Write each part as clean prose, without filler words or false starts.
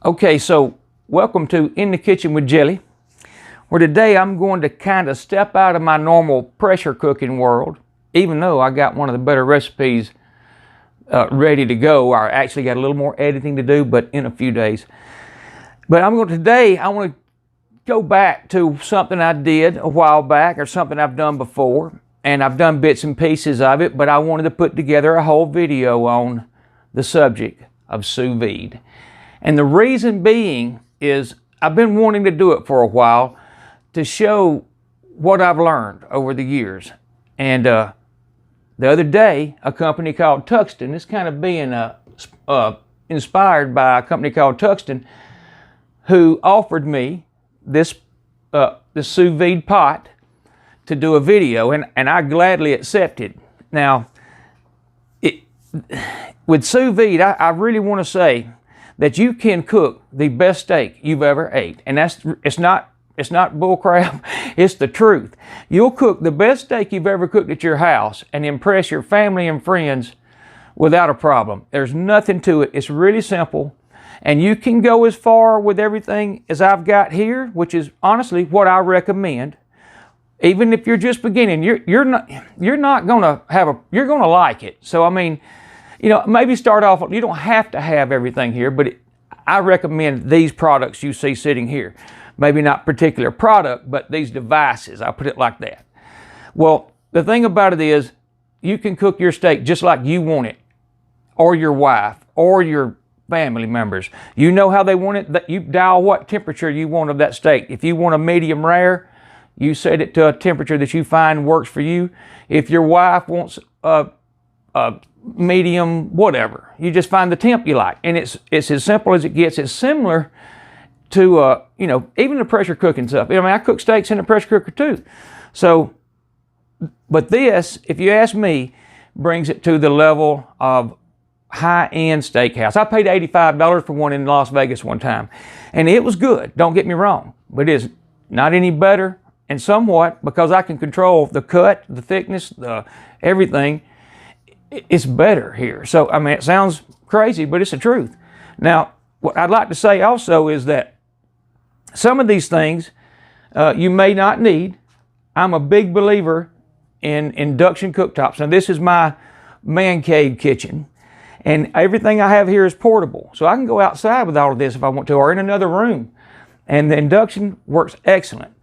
Okay, so welcome to In the Kitchen with Jelly, where today I'm going to kind of step out of my normal pressure cooking world, even though I got one of the better recipes ready to go. I actually got a little more editing to do, but in a few days. But today I want to go back to something I did a while back, or something I've done before, and I've done bits and pieces of it, but I wanted to put together a whole video on the subject of sous vide. And the reason being is I've been wanting to do it for a while to show what I've learned over the years. And the other day, a company called Tuxton, this kind of being inspired by a company called Tuxton, who offered me this sous vide pot to do a video, and I gladly accepted. Now, with sous vide, I really want to say that you can cook the best steak you've ever ate. And it's not bull crap, it's the truth. You'll cook the best steak you've ever cooked at your house and impress your family and friends without a problem. There's nothing to it. It's really simple. And you can go as far with everything as I've got here, which is honestly what I recommend. Even if you're just beginning, you're gonna like it. So I mean, you know, maybe start off, you don't have to have everything here, but I recommend these products you see sitting here. Maybe not particular product, but these devices, I'll put it like that. Well, the thing about it is, you can cook your steak just like you want it, or your wife, or your family members. You know how they want it, that you dial what temperature you want of that steak. If you want a medium rare, you set it to a temperature that you find works for you. If your wife wants a medium whatever, you just find the temp you like, and it's as simple as it gets. It's similar to you know, even the pressure cooking stuff. I mean, I cook steaks in a pressure cooker too. So, but this, if you ask me, brings it to the level of high-end steakhouse. I paid $85 for one in Las Vegas one time, and it was good, don't get me wrong, but it's not any better, and somewhat, because I can control the cut, the thickness, everything, it's better here. So, I mean, it sounds crazy, but it's the truth. Now, what I'd like to say also is that some of these things you may not need. I'm a big believer in induction cooktops. Now, this is my man cave kitchen, and everything I have here is portable. So I can go outside with all of this if I want to, or in another room. And the induction works excellent.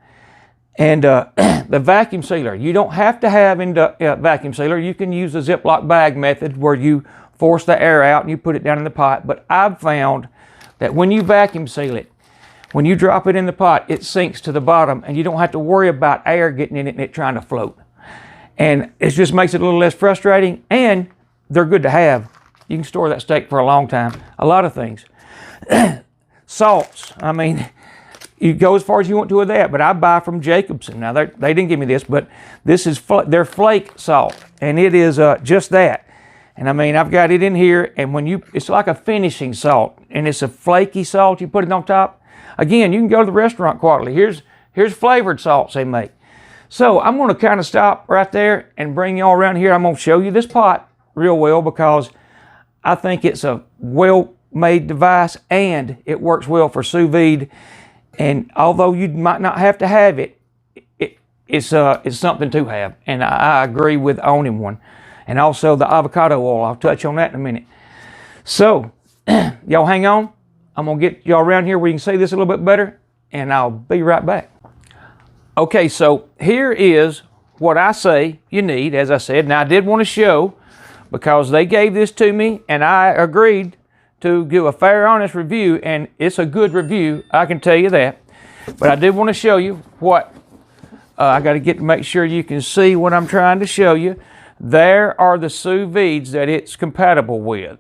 And the vacuum sealer, you don't have to have vacuum sealer. You can use the Ziploc bag method where you force the air out and you put it down in the pot. But I've found that when you vacuum seal it, when you drop it in the pot, it sinks to the bottom, and you don't have to worry about air getting in it and it trying to float. And it just makes it a little less frustrating, and they're good to have. You can store that steak for a long time. A lot of things. Salts, I mean, you go as far as you want to with that, but I buy from Jacobson. Now, they didn't give me this, but this is their flake salt, and it is just that. And I mean, I've got it in here, and it's like a finishing salt, and it's a flaky salt. You put it on top. Again, you can go to the restaurant quality. Here's flavored salts they make. So I'm going to kind of stop right there and bring y'all around here. I'm going to show you this pot real well, because I think it's a well-made device, and it works well for sous vide. And although you might not have to have it, it's something to have. And I agree with owning one. And also the avocado oil. I'll touch on that in a minute. So, y'all hang on. I'm going to get y'all around here where you can see this a little bit better, and I'll be right back. Okay, so here is what I say you need, as I said. Now, I did want to show, because they gave this to me, and I agreed to give a fair, honest review, and it's a good review, I can tell you that. But I did want to show you what, I got to make sure you can see what I'm trying to show you. There are the sous vides that it's compatible with,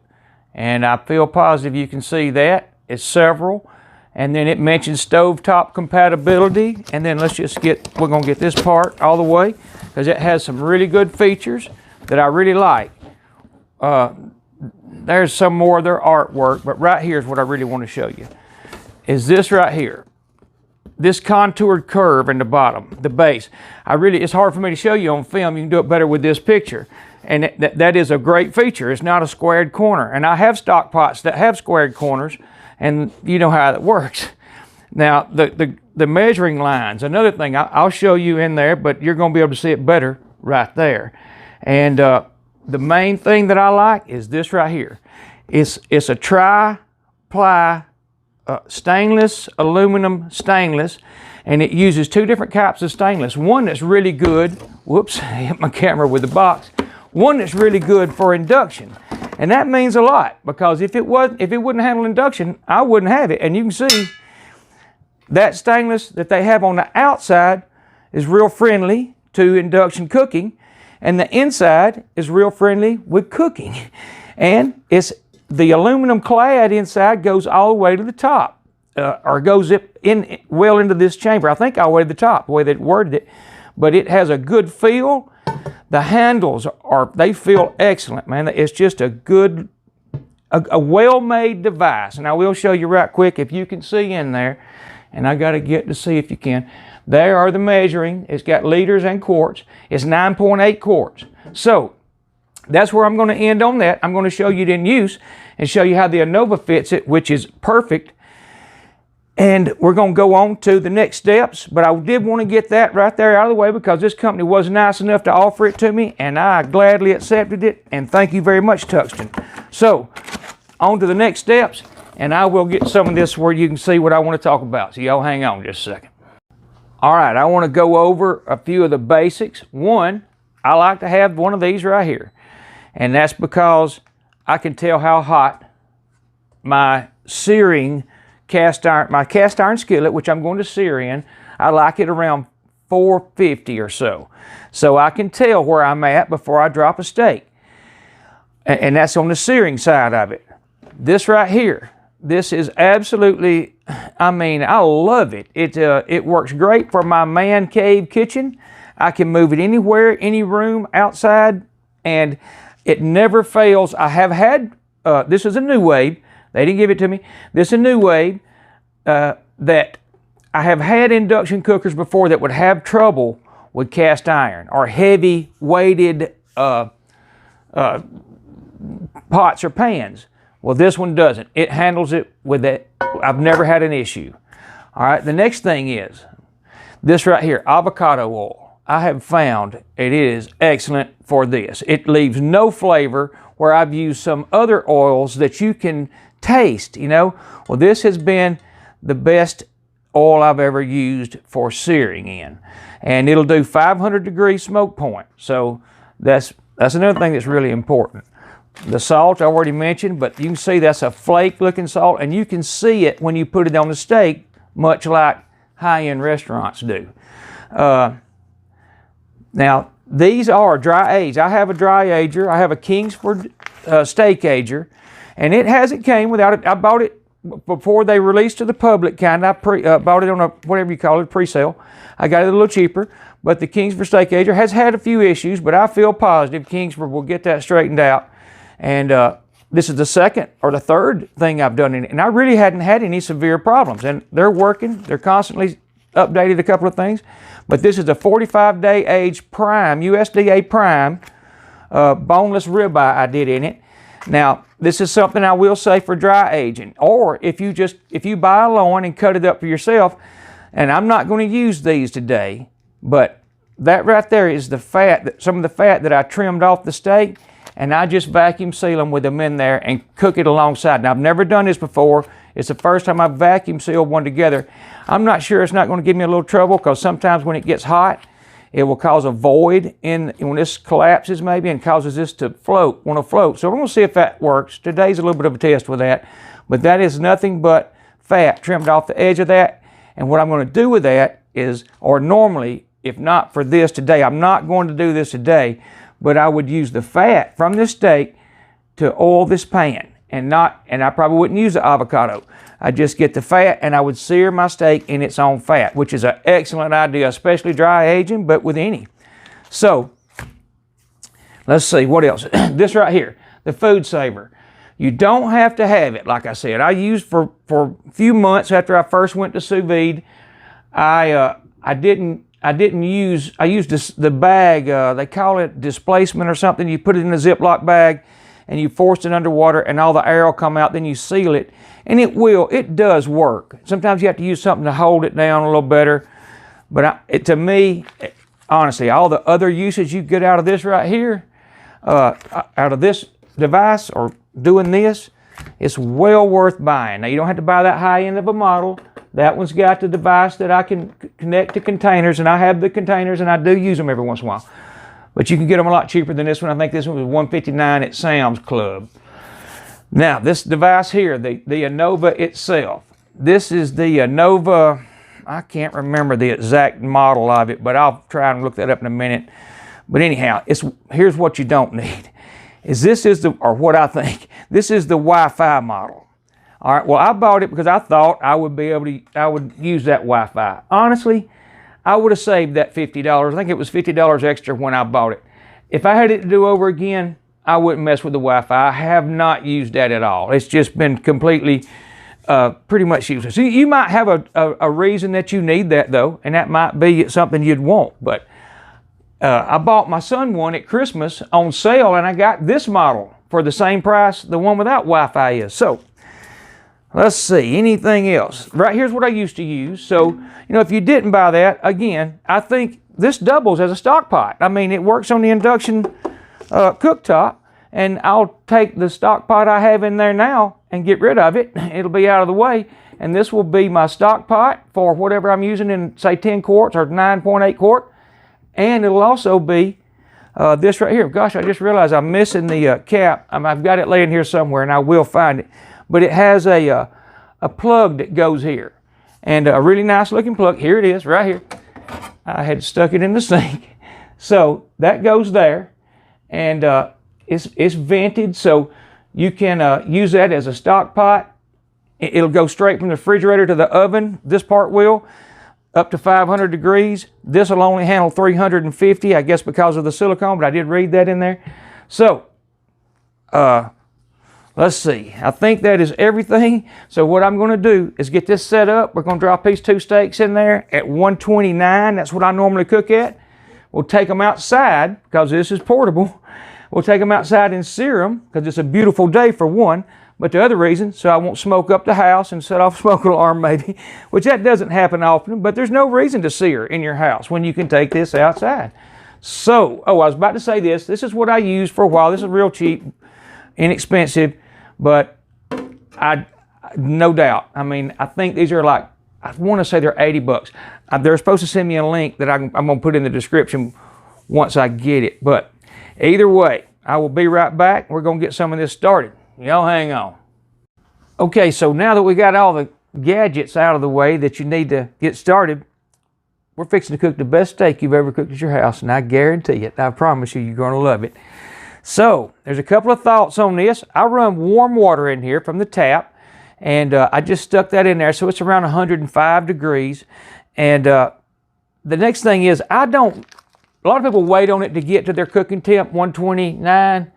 and I feel positive you can see that. It's several, and then it mentions stovetop compatibility, and then we're going to get this part all the way, because it has some really good features that I really like. There's some more of their artwork, but right here is what I really want to show you. Is this right here. This contoured curve in the bottom, the base. It's hard for me to show you on film. You can do it better with this picture. And that is a great feature. It's not a squared corner. And I have stock pots that have squared corners, and you know how that works. Now, the measuring lines, another thing, I'll show you in there, but you're going to be able to see it better right there. And the main thing that I like is this right here. It's a tri-ply stainless, aluminum stainless, and it uses two different types of stainless. One that's really good, whoops, I hit my camera with the box. One that's really good for induction. And that means a lot, because if it wouldn't handle induction, I wouldn't have it. And you can see that stainless that they have on the outside is real friendly to induction cooking, and the inside is real friendly with cooking. And the aluminum clad inside goes all the way to the top, or goes well into this chamber. I think all the way to the top, the way they worded it. But it has a good feel. The handles they feel excellent, man. It's just a good, a well-made device. And I will show you right quick if you can see in there. And I got to get to see if you can. There are the measuring. It's got liters and quarts. It's 9.8 quarts. So that's where I'm going to end on that. I'm going to show you it in use and show you how the Anova fits it, which is perfect. And we're going to go on to the next steps. But I did want to get that right there out of the way, because this company was nice enough to offer it to me, and I gladly accepted it. And thank you very much, Tuxton. So on to the next steps. And I will get some of this where you can see what I want to talk about. So y'all hang on just a second. All right, I want to go over a few of the basics. One, I like to have one of these right here. And that's because I can tell how hot my searing cast iron skillet, which I'm going to sear in, I like it around 450 or so. So I can tell where I'm at before I drop a steak. And that's on the searing side of it. This right here, this is absolutely, I mean, I love it. It works great for my man cave kitchen. I can move it anywhere, any room, outside, and it never fails. I have had, this is a new wave. They didn't give it to me. This is a new wave that I have had induction cookers before that would have trouble with cast iron or heavy weighted pots or pans. Well, this one doesn't. It handles it with it. I've never had an issue. All right, the next thing is this right here, avocado oil. I have found it is excellent for this. It leaves no flavor, where I've used some other oils that you can taste, you know. Well, this has been the best oil I've ever used for searing in. And it'll do 500-degree smoke point. So that's another thing that's really important. The salt I already mentioned, but you can see that's a flake-looking salt, and you can see it when you put it on the steak, much like high-end restaurants do. Now, these are dry aged. I have a dry ager. I have a Kingsford steak ager, and it came without it. I bought it before they released to the public, kind of. I bought it on a, whatever you call it, pre-sale. I got it a little cheaper, but the Kingsford steak ager has had a few issues, but I feel positive Kingsford will get that straightened out. And this is the second or the third thing I've done in it, and I really hadn't had any severe problems. And they're working. They're constantly updated a couple of things. But this is a 45-day aged prime, USDA prime, boneless ribeye I did in it. Now, this is something I will say for dry aging. Or if you buy a loin and cut it up for yourself, and I'm not going to use these today, but that right there is the fat, some of the fat that I trimmed off the steak, and I just vacuum seal them with them in there and cook it alongside. Now, I've never done this before. It's the first time I've vacuum sealed one together. I'm not sure it's not going to give me a little trouble, because sometimes when it gets hot, it will cause a void when this collapses maybe and causes this to want to float. So we're going to see if that works. Today's a little bit of a test with that. But that is nothing but fat trimmed off the edge of that. And what I'm going to do with that is, or normally, if not for this today, I'm not going to do this today, but I would use the fat from this steak to oil this pan. And I probably wouldn't use the avocado. I'd just get the fat and I would sear my steak in its own fat, which is an excellent idea, especially dry aging, but with any. So, let's see, what else? This right here, the Food Saver. You don't have to have it, like I said. I used for a few months after I first went to sous vide. I used the bag, they call it displacement or something. You put it in a Ziploc bag and you force it underwater and all the air will come out, then you seal it, and it does work. Sometimes you have to use something to hold it down a little better, but to me, honestly, all the other usage you get out of this right here, out of this device or doing this, it's well worth buying. Now, you don't have to buy that high end of a model. That one's got the device that I can connect to containers, and I have the containers, and I do use them every once in a while. But you can get them a lot cheaper than this one. I think this one was $159 at Sam's Club. Now, this device here, the Anova itself. This is the Anova, I can't remember the exact model of it, but I'll try and look that up in a minute. But anyhow, here's what you don't need. This is what I think, this is the Wi-Fi model. All right, well, I bought it because I thought I would use that Wi-Fi. Honestly, I would have saved that $50. I think it was $50 extra when I bought it. If I had it to do over again, I wouldn't mess with the Wi-Fi. I have not used that at all. It's just been completely, pretty much useless. So you might have a reason that you need that, though, and that might be something you'd want. But I bought my son one at Christmas on sale, and I got this model for the same price the one without Wi-Fi is. So, let's see, anything else? Right here's what I used to use. So, if you didn't buy that, again, I think this doubles as a stock pot. I mean, it works on the induction cooktop, and I'll take the stock pot I have in there now and get rid of it. It'll be out of the way, and this will be my stock pot for whatever I'm using in, say, 10 quarts or 9.8 quart, and it'll also be this right here. Gosh, I just realized I'm missing the cap. I've got it laying here somewhere, and I will find it. But it has a plug that goes here, and a really nice looking plug. Here it is, right here. I had stuck it in the sink. So that goes there, and it's vented, so you can use that as a stock pot. It'll go straight from the refrigerator to the oven. This part will, up to 500 degrees. This will only handle 350, I guess because of the silicone, but I did read that in there. So, let's see, I think that is everything. So what I'm going to do is get this set up. We're going to drop these 2 steaks in there at 129. That's what I normally cook at. We'll take them outside because this is portable. We'll take them outside and sear them because it's a beautiful day for one. But the other reason, so I won't smoke up the house and set off a smoke alarm maybe, which that doesn't happen often, but there's no reason to sear in your house when you can take this outside. So, I was about to say this. This is what I used for a while. This is real cheap, inexpensive. But no doubt. I mean, I think these are like, I want to say they're 80 bucks. They're supposed to send me a link that I'm going to put in the description once I get it. But either way, I will be right back. We're going to get some of this started. Y'all hang on. Okay, so now that we got all the gadgets out of the way that you need to get started, we're fixing to cook the best steak you've ever cooked at your house. And I guarantee it. I promise you, you're going to love it. So, there's a couple of thoughts on this. I run warm water in here from the tap, and I just stuck that in there, so it's around 105 degrees. And the next thing is, a lot of people wait on it to get to their cooking temp, 129,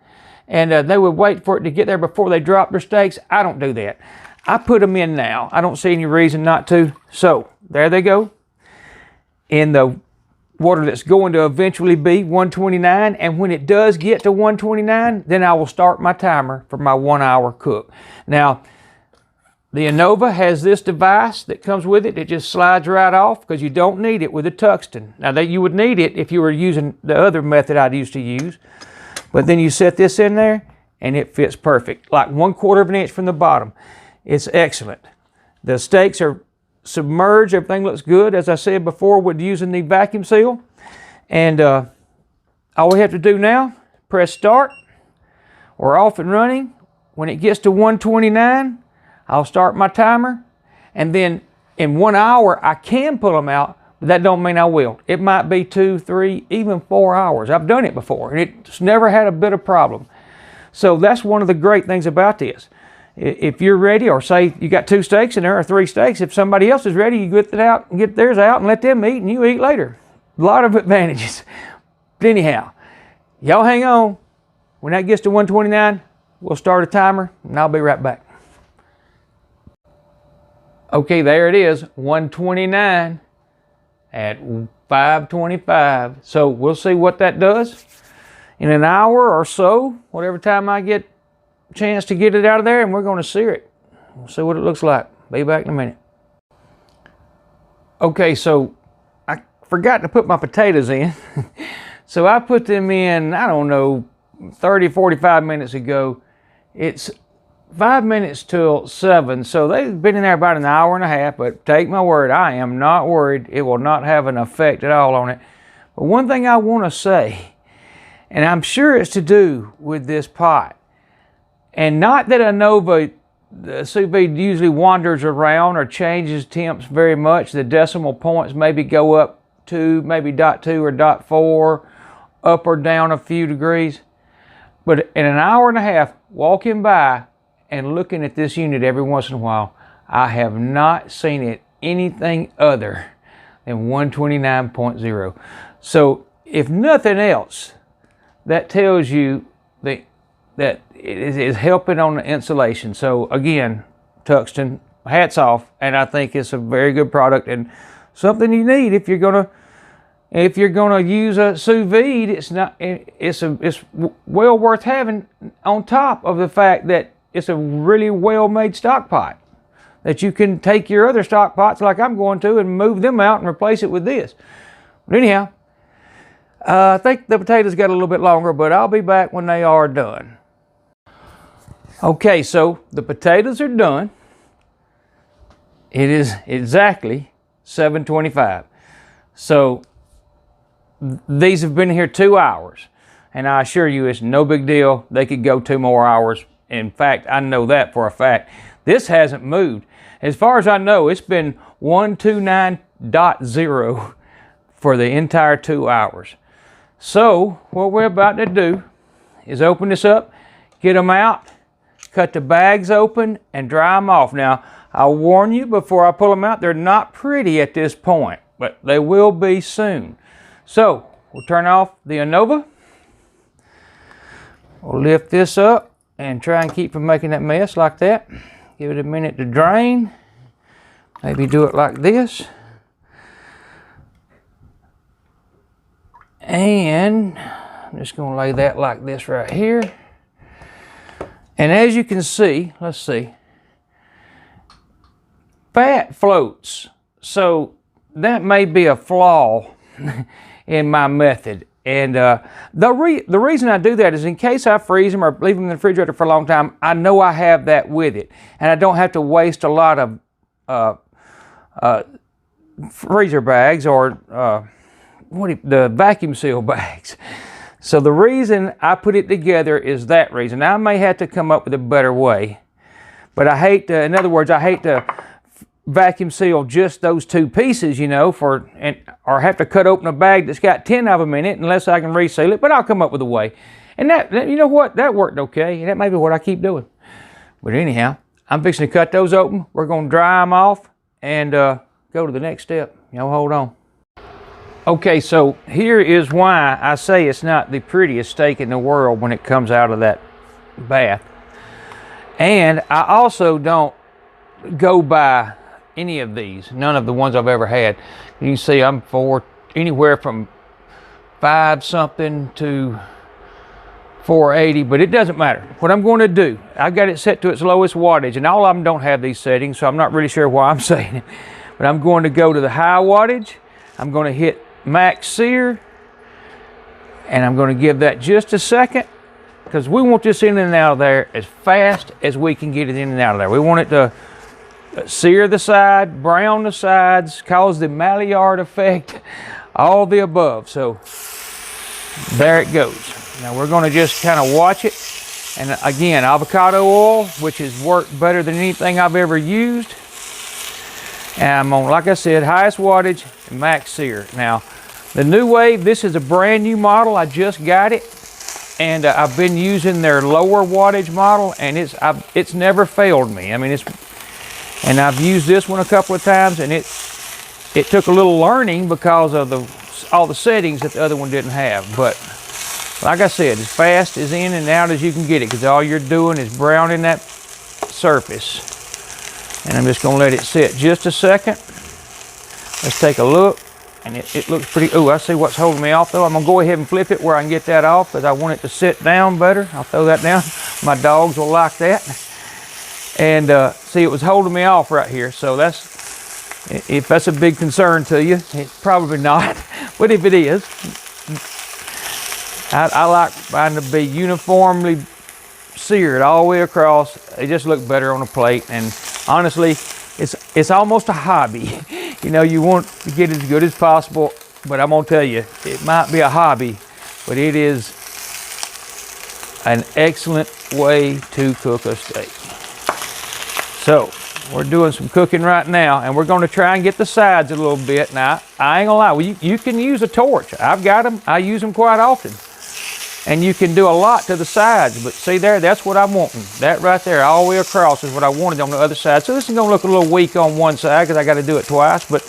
and they would wait for it to get there before they drop their steaks. I don't do that. I put them in now. I don't see any reason not to. So, there they go. In the water that's going to eventually be 129, and when it does get to 129, then I will start my timer for my 1 hour cook. Now, the Anova has this device that comes with it. It just slides right off because you don't need it with a Tuxton. Now, you would need it if you were using the other method I used to use, but then you set this in there and it fits perfect, like 1/4 of an inch from the bottom. It's excellent. The steaks are submerged, everything looks good, as I said before, with using the vacuum seal. And all we have to do now, press start. We're off and running. When it gets to 129, I'll start my timer. And then in 1 hour, I can pull them out, but that don't mean I will. It might be 2, 3, even 4 hours. I've done it before, and it's never had a bit of problem. So that's one of the great things about this. If you're ready, or say you got 2 steaks in there or 3 steaks, if somebody else is ready, you get it out and get theirs out and let them eat and you eat later. A lot of advantages. But anyhow, y'all hang on. When that gets to 129, we'll start a timer and I'll be right back. Okay, there it is, 129 at 5:25. So we'll see what that does. In an hour or so, whatever time I get chance to get it out of there, and we're going to sear it. We'll see what it looks like. Be back in a minute. Okay, so I forgot to put my potatoes in. So I put them in, I don't know, 30, 45 minutes ago. It's 5 minutes till 7, so they've been in there about an hour and a half, but take my word, I am not worried. It will not have an effect at all on it. But one thing I want to say, and I'm sure it's to do with this pot, and not that Anova, the sous vide usually wanders around or changes temps very much. The decimal points maybe go up 2, maybe .2 or .4, up or down a few degrees. But in an hour and a half, walking by and looking at this unit every once in a while, I have not seen it anything other than 129.0. So if nothing else, that tells you that it is helping on the insulation. So again, Tuxton, hats off, and I think it's a very good product and something you need if you're gonna use a sous vide. It's well worth having, on top of the fact that it's a really well-made stock pot that you can take your other stock pots like I'm going to and move them out and replace it with this. But anyhow, I think the potatoes got a little bit longer, but I'll be back when they are done. Okay, so the potatoes are done. It is exactly 7:25. So these have been here 2 hours, and I assure you it's no big deal. They could go 2 more hours. In fact, I know that for a fact. This hasn't moved. As far as I know, it's been 129.0 for the entire 2 hours. So what we're about to do is open this up, get them out, cut the bags open, and dry them off. Now, I'll warn you before I pull them out, they're not pretty at this point, but they will be soon. So we'll turn off the Anova. We'll lift this up and try and keep from making that mess like that. Give it a minute to drain. Maybe do it like this. And I'm just going to lay that like this right here. And as you can see, let's see, fat floats. So that may be a flaw in my method. And the reason I do that is in case I freeze them or leave them in the refrigerator for a long time, I know I have that with it. And I don't have to waste a lot of freezer bags or the vacuum seal bags. So the reason I put it together is that reason. Now, I may have to come up with a better way, but I hate to, in other words, I hate to vacuum seal just those 2 pieces, you know, or have to cut open a bag that's got 10 of them in it unless I can reseal it, but I'll come up with a way. And that, you know what, that worked okay, and that may be what I keep doing. But anyhow, I'm fixing to cut those open. We're going to dry them off and go to the next step. Y'all hold on. Okay, so here is why I say it's not the prettiest steak in the world when it comes out of that bath. And I also don't go by any of these, none of the ones I've ever had. You can see I'm for anywhere from 5 something to 480, but it doesn't matter. What I'm going to do, I've got it set to its lowest wattage, and all of them don't have these settings, so I'm not really sure why I'm saying it. But I'm going to go to the high wattage. I'm going to hit max sear, and I'm going to give that just a second, because we want this in and out of there as fast as we can get it in and out of there. We want it to sear the side, brown the sides, cause the Maillard effect, all the above. So there it goes. Now we're going to just kind of watch it. And again, avocado oil, which has worked better than anything I've ever used. And I'm on, like I said, highest wattage and max sear. Now, the new wave, this is a brand new model. I just got it. And I've been using their lower wattage model, and it's never failed me. I mean, and I've used this one a couple of times, and it took a little learning because of all the settings that the other one didn't have. But like I said, as fast as in and out as you can get it, because all you're doing is browning that surface. And I'm just going to let it sit just a second. Let's take a look. And it looks pretty, oh, I see what's holding me off though. I'm going to go ahead and flip it where I can get that off, because I want it to sit down better. I'll throw that down. My dogs will like that. And see, it was holding me off right here. So if that's a big concern to you, it's probably not. But if it is, I like mine to be uniformly seared all the way across. They just look better on a plate. And honestly, it's almost a hobby. You know, you want to get as good as possible, but I'm gonna tell you, it might be a hobby, but it is an excellent way to cook a steak. So we're doing some cooking right now, and we're going to try and get the sides a little bit. Now, I ain't gonna lie, well, you can use a torch. I've got them. I use them quite often. And you can do a lot to the sides, but see there, that's what I'm wanting. That right there, all the way across is what I wanted on the other side. So this is gonna look a little weak on one side because I gotta do it twice, but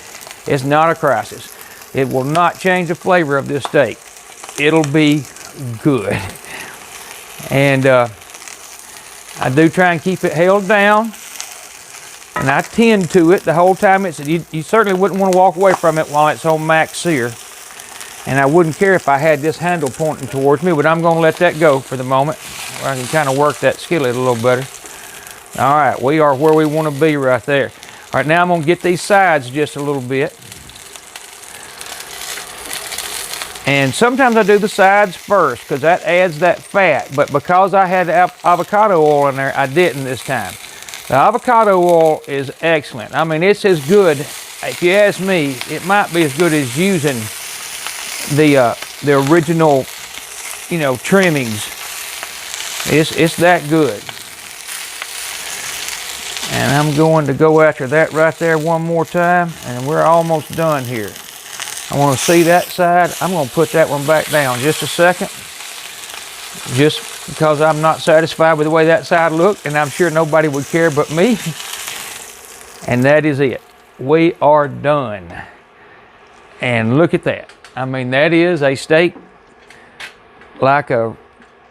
it's not a crisis. It will not change the flavor of this steak. It'll be good. And I do try and keep it held down, and I tend to it the whole time. You certainly wouldn't want to walk away from it while it's on max sear. And I wouldn't care if I had this handle pointing towards me, but I'm going to let that go for the moment, where I can kind of work that skillet a little better. All right, we are where we want to be right there. All right, now I'm going to get these sides just a little bit. And sometimes I do the sides first because that adds that fat. But because I had avocado oil in there, I didn't this time. The avocado oil is excellent. I mean, it's as good, if you ask me, it might be as good as using the original, you know, trimmings. It's that good. And I'm going to go after that right there one more time, and we're almost done here. I want to see that side. I'm going to put that one back down just a second, just because I'm not satisfied with the way that side looked, and I'm sure nobody would care but me. And that is it. We are done. And look at that. I mean, that is a steak like a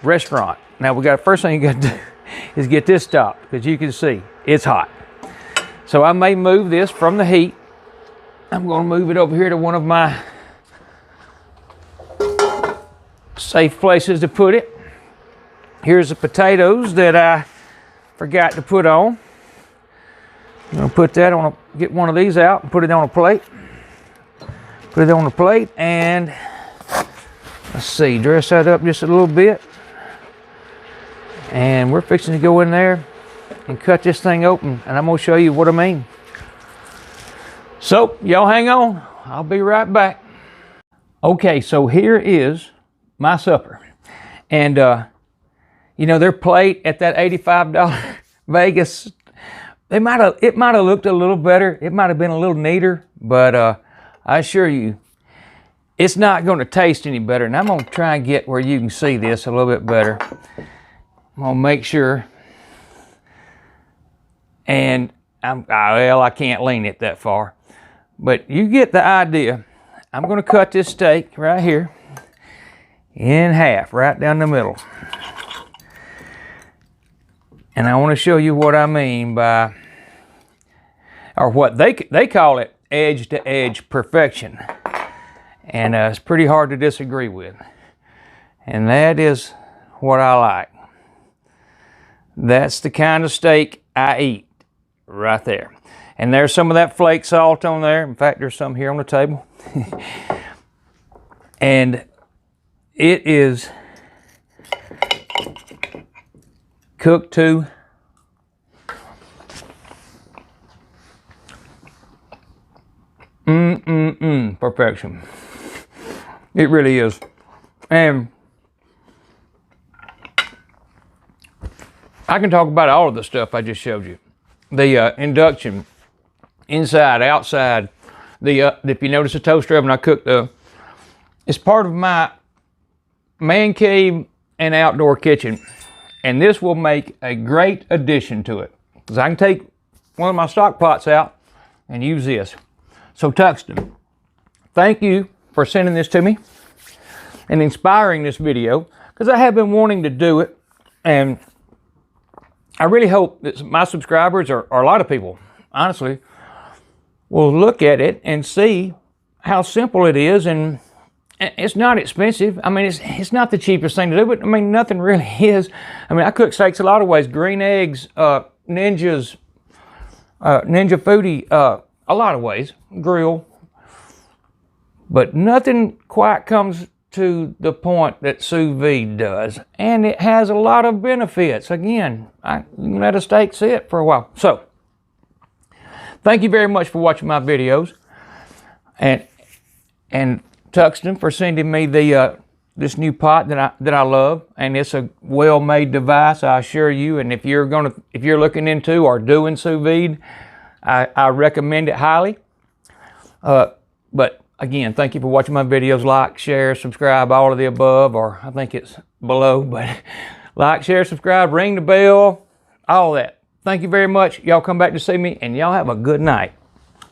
restaurant. Now, first thing you got to do is get this stopped, because you can see it's hot. So I may move this from the heat. I'm going to move it over here to one of my safe places to put it. Here's the potatoes that I forgot to put on. I'm going to put that on, get one of these out and put it on a plate. Put it on the plate, and let's see, dress that up just a little bit. And we're fixing to go in there and cut this thing open, and I'm going to show you what I mean. So, y'all hang on. I'll be right back. Okay, so here is my supper. And, you know, their plate at that $85 Vegas, it might have looked a little better. It might have been a little neater, but I assure you, it's not going to taste any better. And I'm going to try and get where you can see this a little bit better. I'm going to make sure. And I can't lean it that far. But you get the idea. I'm going to cut this steak right here in half, right down the middle. And I want to show you what I mean by, or what they call it, edge to edge perfection. And it's pretty hard to disagree with. And that is what I like. That's the kind of steak I eat right there. And there's some of that flake salt on there. In fact, there's some here on the table. And it is cooked to perfection. It really is. And I can talk about all of the stuff I just showed you. The induction, inside, outside. If you notice the toaster oven I cooked, it's part of my man cave and outdoor kitchen. And this will make a great addition to it. Because I can take one of my stock pots out and use this. So Tuxton, thank you for sending this to me and inspiring this video, because I have been wanting to do it. And I really hope that my subscribers, or a lot of people, honestly, will look at it and see how simple it is and it's not expensive. I mean, it's not the cheapest thing to do, but I mean, nothing really is. I mean, I cook steaks a lot of ways: green eggs, Ninja Foodie, a lot of ways, grill. But nothing quite comes to the point that sous vide does, and it has a lot of benefits. Again, you can let a steak sit for a while. So, thank you very much for watching my videos, and Tuxton for sending me the this new pot that I love, and it's a well-made device, I assure you. And if you're looking into or doing sous vide, I recommend it highly. But again, thank you for watching my videos. Like, share, subscribe, all of the above, or I think it's below, but like, share, subscribe, ring the bell, all that. Thank you very much. Y'all come back to see me, and y'all have a good night.